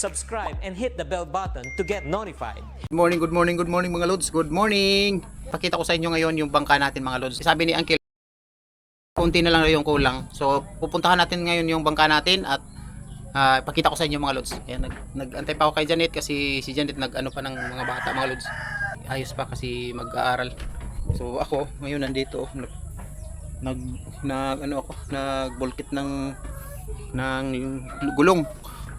subscribe, and hit the bell button to get notified. Good morning mga lods. Good morning. Pakita ko sa inyo ngayon yung bangka natin mga lods. Sabi ni Uncle, konti na lang yung kulang. So pupuntahan natin ngayon yung bangka natin at pakita ko sa inyo mga lods. Ayan, nag-antay pa ako kay Janet kasi si Janet nag-ano pa ng mga bata mga lods. Ayos pa kasi mag-aaral. So ako ngayon nandito nag-bulkit ng gulong.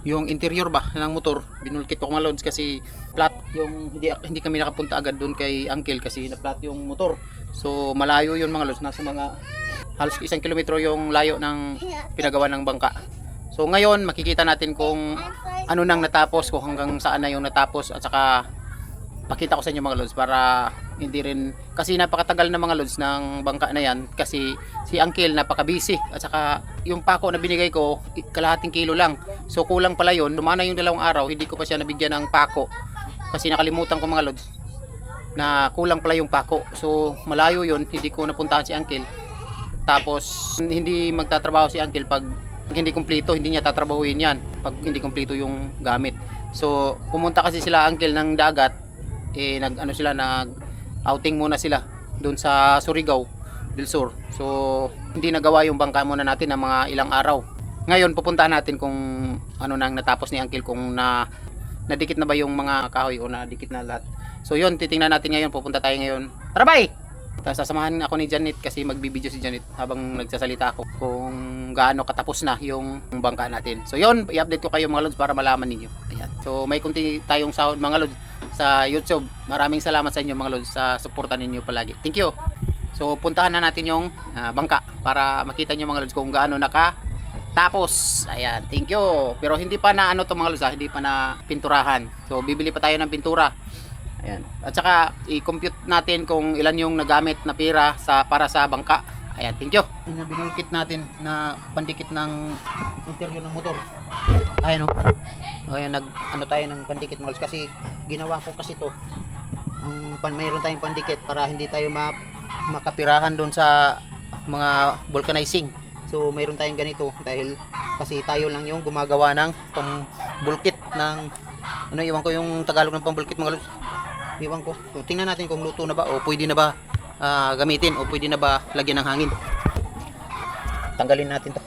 Yung interior ba ng motor, binulkit ko mga lods kasi flat yung hindi kami nakapunta agad doon kay Uncle kasi na flat yung motor. So malayo yun mga lods, nasa mga halos 1 kilometro yung layo ng pinagawa ng bangka. So ngayon makikita natin kung ano nang natapos, kung hanggang saan na yung natapos at saka pakita ko sa inyo mga lods para hindi rin kasi napakatagal na mga lods ng bangka na yan kasi si Uncle napaka-busy at saka yung pako na binigay ko kalahating kilo lang, so kulang pala yun. Lumana yung 2 araw hindi ko pa siya nabigyan ng pako kasi nakalimutan ko mga lods na kulang pala yung pako, so malayo yun, hindi ko napuntahan si Uncle. Tapos hindi magtatrabaho si Uncle pag hindi kumpleto, hindi niya tatrabahuin yan pag hindi kumpleto yung gamit. So pumunta kasi sila Uncle ng dagat, nag outing muna sila doon sa Surigao del Sur. So hindi nagawa yung bangka muna natin ng mga ilang araw. Ngayon pupuntahan natin kung ano nang natapos ni Uncle, kung nadikit na ba yung mga kahoy o nadikit na lahat. So yun, titingnan natin ngayon, pupunta tayo ngayon. Tara bay! Sasamahan ako ni Janet kasi magbibideo si Janet habang nagsasalita ako kung gaano katapos na yung bangka natin. So yun, i-update ko kayo mga lods para malaman ninyo. Ayan. So may kunti tayong sahod mga lods sa YouTube. Maraming salamat sa inyo mga lods sa suporta ninyo palagi. Thank you. So puntahan na natin yung bangka para makita nyo mga lods kung gaano nakatapos. Ayan, thank you. Pero hindi pa na to mga lods, hindi pa na pinturahan. So bibili pa tayo ng pintura. Ayan. At saka i-compute natin kung ilan yung nagamit na pera para sa bangka. Ayan, thank you. Yung binulkit natin na pandikit ng interior ng motor. Ayan o. Ayan, tayo ng pandikit mga lods kasi ginawa ko kasi to. Mayroon tayong pandikit para hindi tayo makapirahan doon sa mga vulcanizing. So mayroon tayong ganito dahil kasi tayo lang yung gumagawa ng pambulkit ng iwan ko yung Tagalog ng pambulkit mga lods. Iwan ko. So, tingnan natin kung luto na ba o pwede na ba gamitin o pwede na ba lagyan ng hangin. Tanggalin natin to.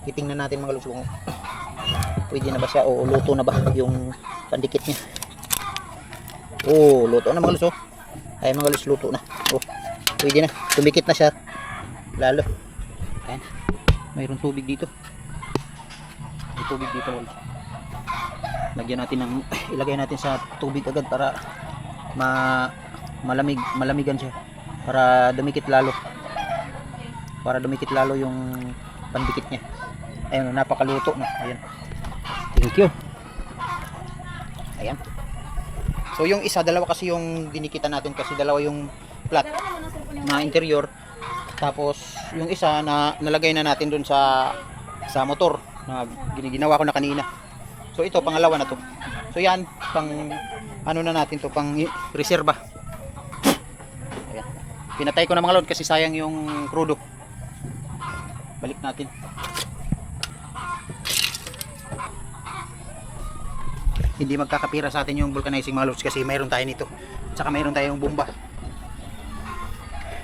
Titingnan natin mga lods kung pwede na ba siya o luto na ba yung pandikit niya. Oh, luto na mga lods. Ay mga lods, luto na. Oh, pwede na. Tumikit na siya. Lalo. Ayan. Mayroon tubig dito. May tubig dito mga lods. Lagyan natin ilagay natin sa tubig agad para malamigan siya para dumikit lalo yung pandikit niya. Ayun, napakaluto na. Ayan, thank you. Ayan, so yung isa, dalawa kasi yung dinikitan natin kasi dalawa yung flat na interior, tapos yung isa na nalagay na natin dun sa motor na ginawa ko na kanina. So ito pangalawa na to. So yan pang na natin to, pang reserba. Ayan. Pinatay ko na mga lods kasi sayang yung crudo. Balik natin. Hindi magkakapira sa atin yung vulcanizing mga lods kasi mayroon tayo nito. At saka mayroon tayong bomba.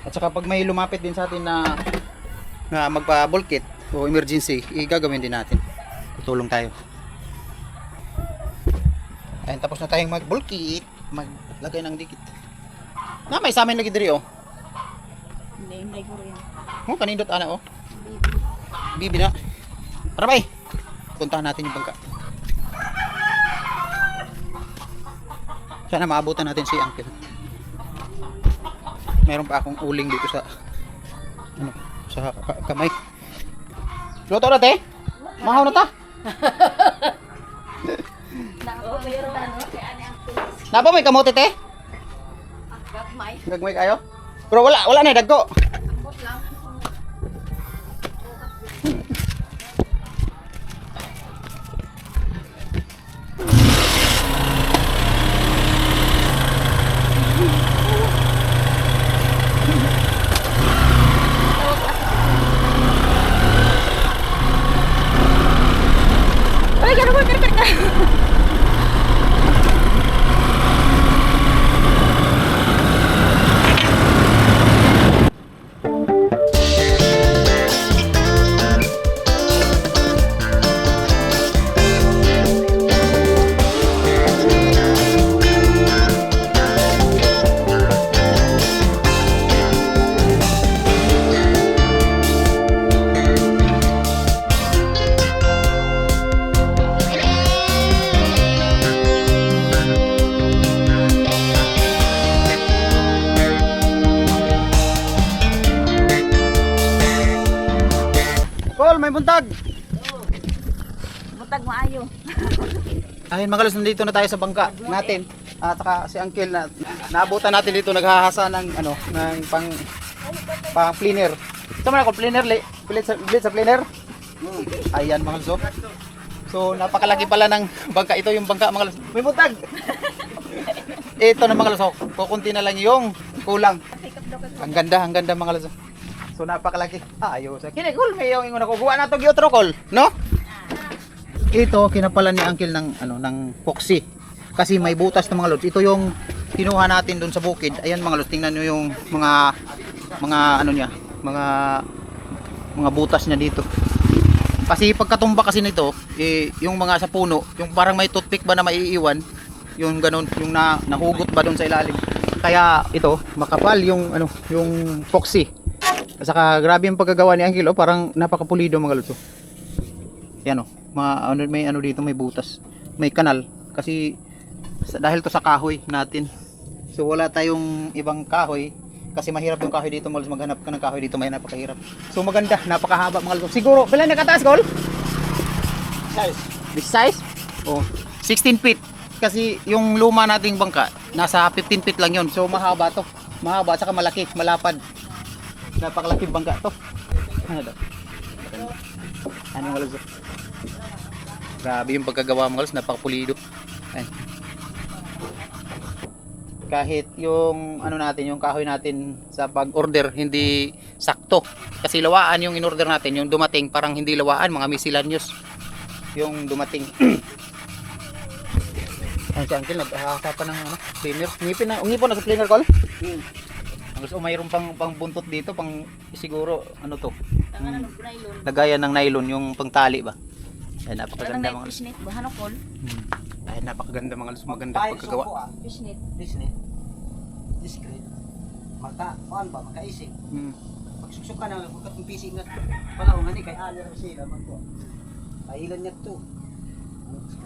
At saka pag may lumapit din sa atin na magpa-bulkit o emergency, igagawin din natin. Tutulong tayo. Ayan, tapos na tayong mag-bulkit, maglagay ng dikit. Na may sa amin lagi diri oh. Hindi ko rin. Oh, kanindot ana oh. Bibi na. Tara bay. Puntahan natin yung bangka. Sana maabutan natin si Uncle. Meron pa akong uling dito sa kamay. Luto na te? Mahaw na ta? Napa may kamote te? Gagmay. Gagmay kayo? Pero wala na dagko. Ambot lang. Ay, ganun mo, Muntag! Butag maayo. Ayun mga lods, nandito na tayo sa bangka natin. At saka si Uncle na naabutan natin dito naghahasa ng ano, ng pang cleaner. Ito man ako cleaner, blade sa cleaner. Ayan mga lods. So napakalaki pala ng bangka. Ito yung bangka mga lods. May butag. Ito na mga lods. Kukunti na lang yung kulang. Ang ganda mga lods. So napakalaki. Ayos. Kini cool may yung ingon ako. Guwa na to gyutro call, no? Ito kinapalan ni Uncle ng ano ng epoxy. Kasi may butas ng mga lods. Ito yung kinuha natin doon sa bukid. Ayan mga lods, tingnan niyo yung mga ano niya, mga butas niya dito. Kasi pagkatumba kasi nito, yung mga sa puno, yung parang may toothpick ba na maiiwan, yung ganun, yung nahugot ba doon sa ilalim. Kaya ito, makapal yung ano, yung epoxy. At saka grabe yung pagkagawa ni Uncle, oh, parang napakapulido mga lods. Yan oh, may ano dito, may butas, may kanal kasi dahil to sa kahoy natin. So wala tayong ibang kahoy kasi mahirap yung kahoy dito, maghanap ka ng kahoy dito, may napakahirap. So maganda, napakahaba mga lods. Siguro, bilang nakataas Col? Size. This size? Oh, 16 feet. Kasi yung luma nating bangka, nasa 15 feet lang yun. So mahaba to. Mahaba, saka malaki, malapad. Napakalaking bangka to. Ano daw? Ano mga lods? Grabe yung pagkagawa mga lods, napakapulido. Ayan. Kahit yung ano natin, yung kahoy natin sa pag-order hindi sakto. Kasi lawaan yung in-order natin, yung dumating parang hindi lawaan, mga miscellaneous yung dumating. Ano si Uncle, naghahasa pa ng ano, cleaner. Ungipon na sa cleaner call? Gusto mayroon pang buntot dito, pang siguro ano to? Lagayan ng nylon, yung pangtali ba? Ay, napakaganda mga Fishnet ba? Ano call? ay, napakaganda mga lods, maganda pagkagawa. Fishnet. Disney. Discreet. Kuan ba makaisip. Pagsuksok ka na kung katong pisig na pala nga ni kay alir sila magko. Pailan niya to.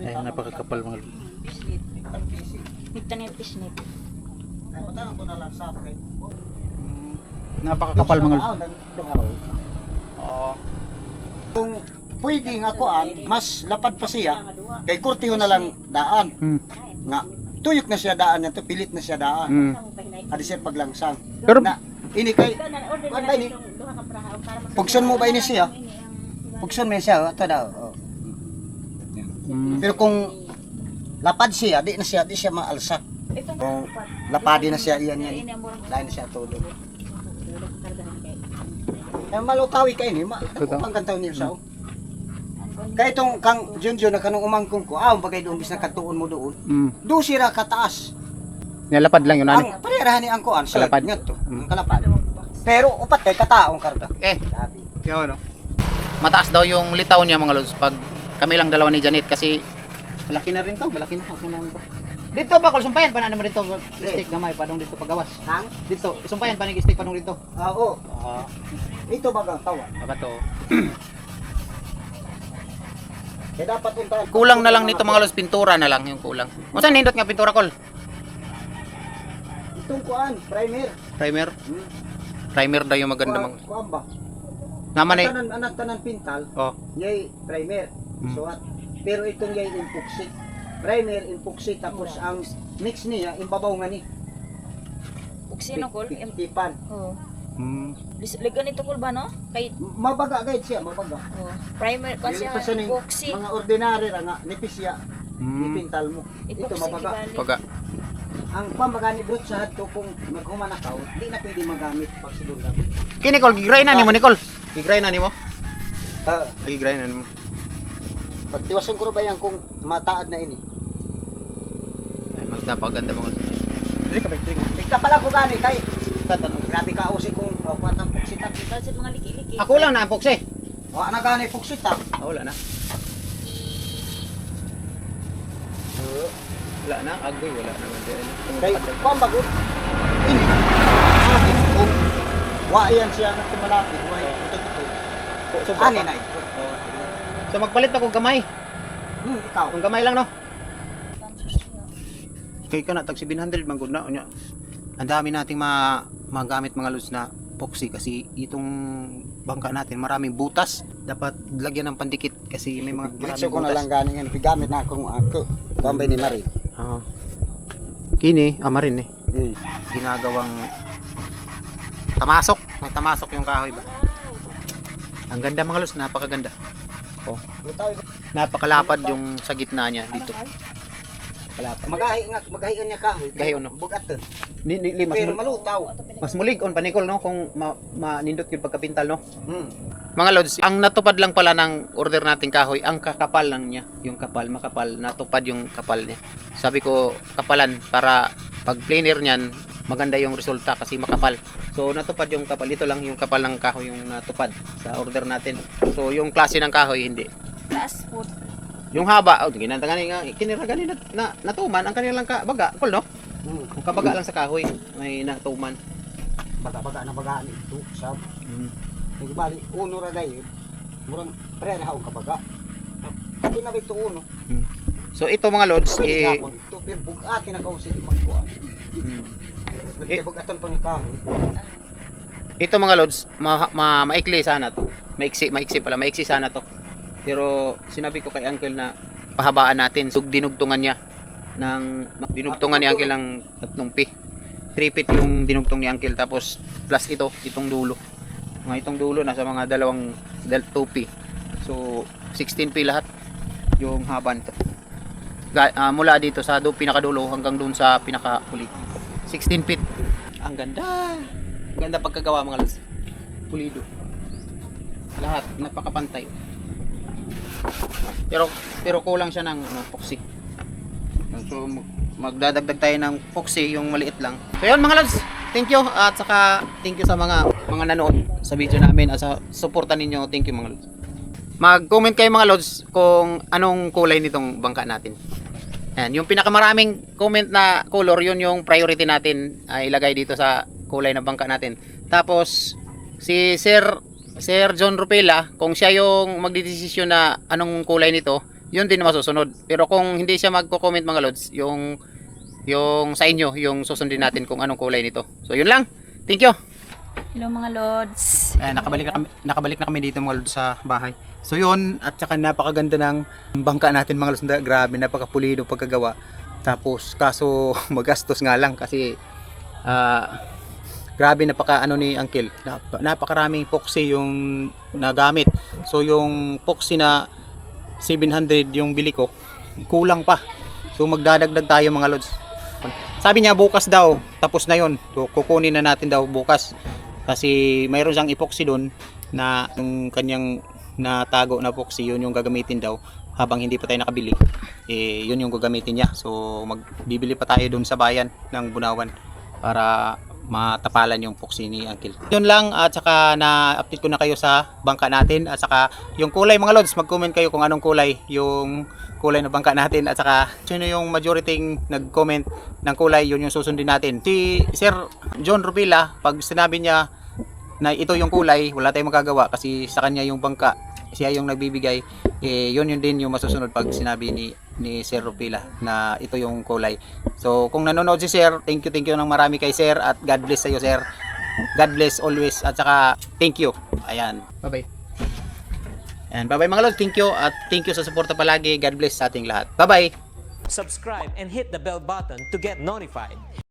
Ay, napakakapal mga lods. Fishnet. Katong pisig. Higtan yung fishnet. Ay patanong ko na lang sa pre. Napakakapal mga lods. Oo. Kung pwede nga kuan, mas lapad pa siya. Kay kurtiho na lang daan. Nga tuyok na siya daan na to, pilit na siya daan. Adi siya paglangsang. Pero Na ini kay kuan ba ini? Pugson mo ba ini siya? Pugson mo siya, ato daw. Oh. Pero kung lapad siya, di siya maalsak. Kung lapadi na siya iyan yan. Lain na siya todo. Eh malutawi kay ni, pangkantaw niyo sa. Kaya itong kang Junjun na kanong umangkong ko, bagay doon bis na katuon mo doon. Do sira kataas. Nalapad lang yun ani. Ang pareharahan ni ang kuan, Kalapad. kalapad nga to. Ang kalapad. Pero upat kay kataong karga. Sabi. Yun no. Mataas daw yung litaw niya mga lods pag kami lang dalawa ni Janet kasi malaki na rin to, malaki na ako na ito. Dito ba kung sumpayan pa na naman dito stick gamay padong dito pagawas. Hang? Dito, sumpayan pa ni stick padong dito. Oo. Ito bagang tawa. Baka to. Kaya dapat untahan. Kulang na lang nito mga lods, pintura na lang yung kulang. Mo saan nindot nga pintura Col? Itong kuan, primer. Primer. Primer daw yung maganda mga. Kuan ba? Naman eh. Anak tanan pintal. Oh. Yay primer. Suat. Pero itong yay epoxy. Primer, epoxy tapos ang mix niya imbabaw nga ni. Sino call? Tipan. Oh. Ligan ito call ba no? Kay Mabaga guide siya, mabaga. primer pa Dili siya. pa siya ning Epoxy. mga ordinary ra nga nipis siya. Ipintal mo. Ito Epoxy mabaga. gibali. Paga. Ang pamagani brut sa hadto kung maghumanakaw, di na pwede magamit pag siguro gamit. Kini Col, gigray na nimo ni Col. Gigray na nimo. Ah, Gigray na nimo. pagtiwason ko ra ba yan kung mataad na ini. Ay, mas napaganda mga lods. Dili ka ba? Ika pala ko gani kay tatanong grabe ka usi kung kwatang puksitak. Kasi mga liki-liki. Ako lang na ang pokse. O ana gani puksitak. Wala na. Wala na, agoy, wala naman din. Kay pambagot. Ini. Kung wa yan siya na tumalapit, wa yan. So, Ani na. So magpalit ako gamay. Ikaw. Kung gamay lang no. Kay ka na tag 700 man gud na unya. Ang dami nating magamit mga lods na epoxy kasi itong bangka natin maraming butas. Dapat lagyan ng pandikit kasi may mga Diretso maraming ko na butas. lang ganing yan. Gamit na akong ako. Bombay ni Marie. Kini, amarin eh. Hmm. Ginagawang tamasok. May tamasok yung kahoy ba? Ang ganda mga lods, napakaganda. Oh, napakalapad yung sa gitna niya dito. Kalapad. Magahian niya ka. Gahion, no? Bugat to. Mas, Pero malutaw. mas mulig on panikol no kung manindot yung pagkapintal no. Hmm. Mga lods, ang natupad lang pala ng order nating kahoy, ang kakapal lang niya, yung kapal, makapal, natupad yung kapal niya. Sabi ko, kapalan para pag planer niyan, maganda yung resulta kasi makapal. So natupad yung kapal, ito lang yung kapal ng kahoy yung natupad sa order natin. So yung klase ng kahoy hindi. Taas po. Yung haba, ginantangani nga, kiniragani na natuman ang kanilang baga, cool no? Hmm. Ang kabaga lang sa kahoy, may natuman. Baga-baga na bagaan ito. Sab. Nagbali, uno ra dayo. Murang pre na haong kabaga. Kasi na ito uno. So ito mga lods, Ito pero bugat na kausin magkuan. Bugaton pang kahoy. ito mga lods, maikli sana to. Maiksi sana to. Pero sinabi ko kay Uncle na pahabaan natin. So dinugtungan niya dinugtungan ni Uncle ng 3 pi. 3 feet yung dinugtong ni Uncle tapos plus itong dulo. Itong dulo nasa mga 2 pi. So 16 pi lahat yung haba nito. Mula dito sa pinakadulo hanggang dun sa pinakahuli. 16 feet. Ang ganda. Ang ganda pagkagawa mga lods. Pulido. Lahat napakapantay. Pero kulang siya ng epoxy. So magdadagdag tayo ng epoxy yung maliit lang. So yun mga lods. Thank you at saka thank you sa mga nanood sa video namin at sa suporta ninyo. Thank you mga lods. Mag-comment kayo mga lods kung anong kulay nitong bangka natin. Ayan, yung pinakamaraming comment na color, yun yung priority natin ay ilagay dito sa kulay ng bangka natin. Tapos si Sir John Rupela, kung siya yung magdidesisyon na anong kulay nito, yun din masusunod. Pero kung hindi siya magko-comment mga lods, yung sa inyo, yung susundin natin kung anong kulay nito. So yun lang. Thank you. Hello mga Lods. Nakabalik na kami dito mga lods sa bahay. So yun, at saka napakaganda ng bangka natin mga lods. Grabe, napakapulido pagkagawa. Tapos kaso magastos nga lang kasi grabe ni Uncle. Napakaraming epoxy yung nagamit. So yung epoxy na 700 yung bili ko, kulang pa. So magdadagdag tayo mga lods. Sabi niya bukas daw, tapos na yun. So kukunin na natin daw bukas. Kasi mayroon siyang epoxy doon na yung kanyang natago na epoxy, yun yung gagamitin daw habang hindi pa tayo nakabili. Yun yung gagamitin niya. So magbibili pa tayo doon sa bayan ng Bunawan para matapalan yung epoxy ni Uncle. Yun lang, at saka na-update ko na kayo sa bangka natin at saka yung kulay mga lods. Mag-comment kayo kung anong kulay yung kulay ng bangka natin at saka sino yung majority nag-comment ng kulay, yun yung susundin natin. Si Sir John Rupela, pag sinabi niya na ito yung kulay, wala tayong magagawa kasi sa kanya yung bangka, siya yung nagbibigay. Yun din yung masusunod pag sinabi ni Sir Rupela na ito yung kulay. So kung nanonood si Sir, thank you ng marami kay Sir at God bless sa iyo Sir. God bless always at saka thank you. Ayan, bye bye. And bye bye mga lods, thank you at thank you sa suporta palagi. God bless sa ating lahat. Bye bye. Subscribe and hit the bell button to get notified.